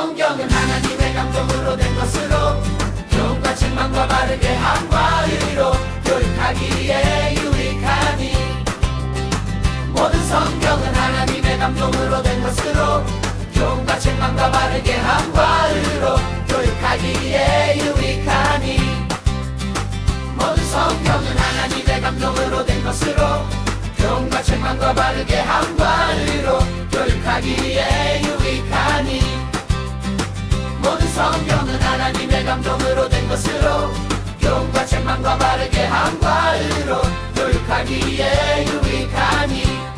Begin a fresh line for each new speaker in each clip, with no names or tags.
성경은 하나님의 감동으로 된 것으로 교훈과 책망과 바르게 함과 의로 교육하기에 유익하니 모든 성경은 하나님의 감동으로 된 것으로 교훈과 책망과 바르게 함과 의로 교육하기에 유익하니 모든 성경은 하나님의 감동으로 된 것으로 교훈과 책망과 바르게 함과 의로 교육하기에 유익하니 모든 성경은 하나님의 감동으로 된 것으로 교훈과 책망과 바르게 함과 의로 교육하기에 유익하니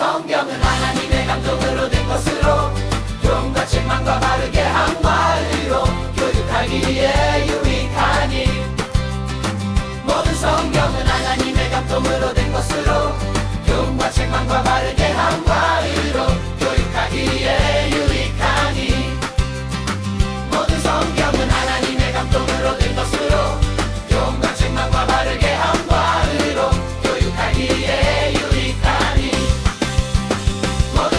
성경은 하나님의 감동으로 된 것으로 교훈과 책망과 바르게 함과 의로 교육하기에 유익하니 모든 성경은 하나님의 감동으로 된 것으로 교훈과 책망과 바르게 함과 의로 교육하기에 유익하니 모든 성경은 하나님의 감동으로 된 것으로 교훈과 책망과 바르게 함과 의로 교육하기에 유익하니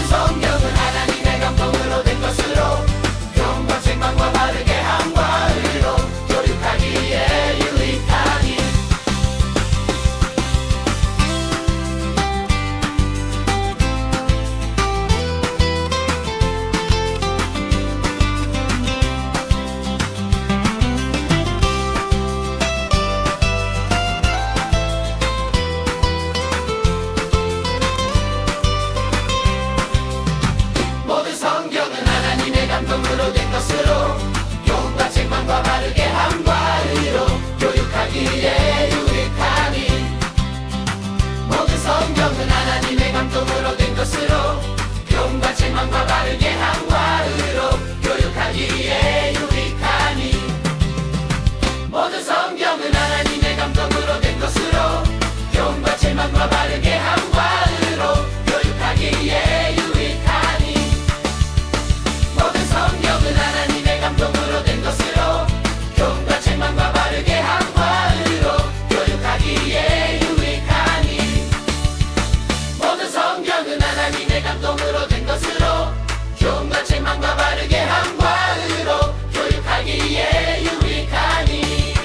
성경은 하나님의 감동으로 된 것으로 교훈과 책망과 바르게 함과 의로 교육하기에 유익하니 성경은 하나님의 감동으로 된 것으로 교훈과 책망과 바르게 함과 의로 교육하기에 유익하니 모든 성경은 하나님의 감동으로 된 것으로 교훈과 책망과 바르게 함과 의로 교육하기에 유익하니 모든 성경은 하나님의 감동으로 된 것으로 교훈과 책망과 바르게 함과 의로 교육하기에 유익하니 모든 성경은 하나님의 감동으로 된 것으로 교훈과 책망과 바르게 함과 의로 교육하기에 유익하니 모든 성경은 하나님의 감동으로 된 것으로 교훈과 책망과 바르게 함과 의로 교육하기에 유익하니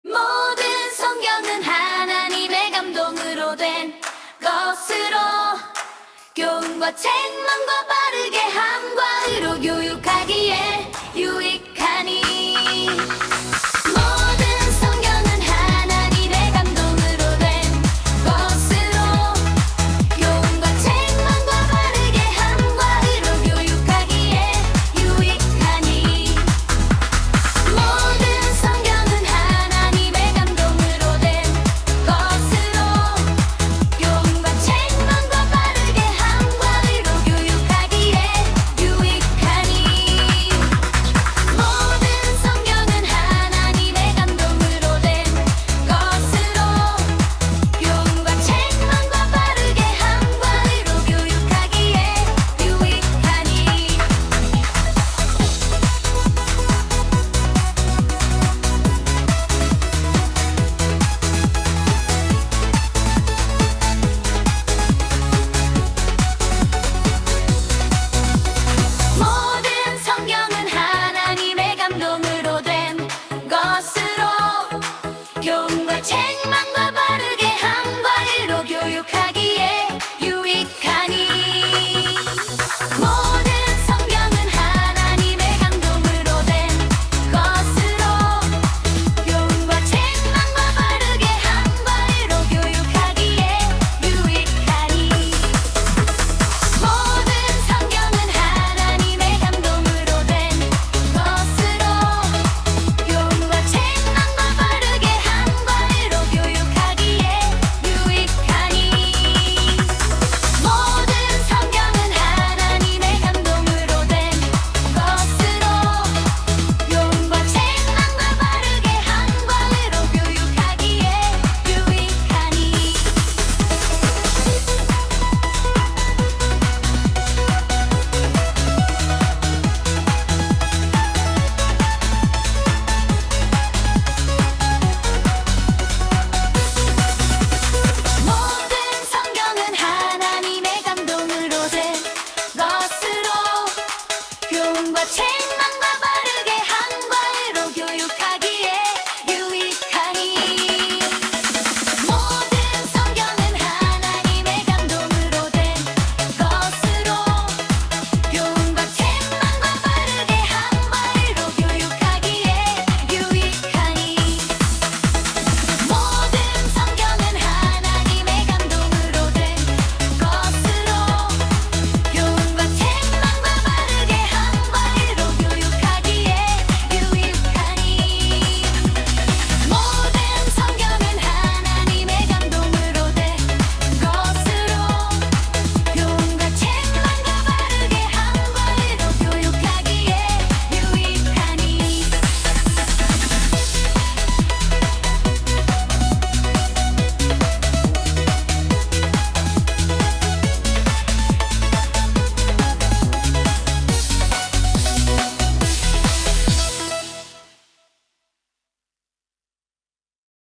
모든 성경은 하나님의 감동으로 된 것으로 교훈과 책망과 바르게 함과 의로 교육하기에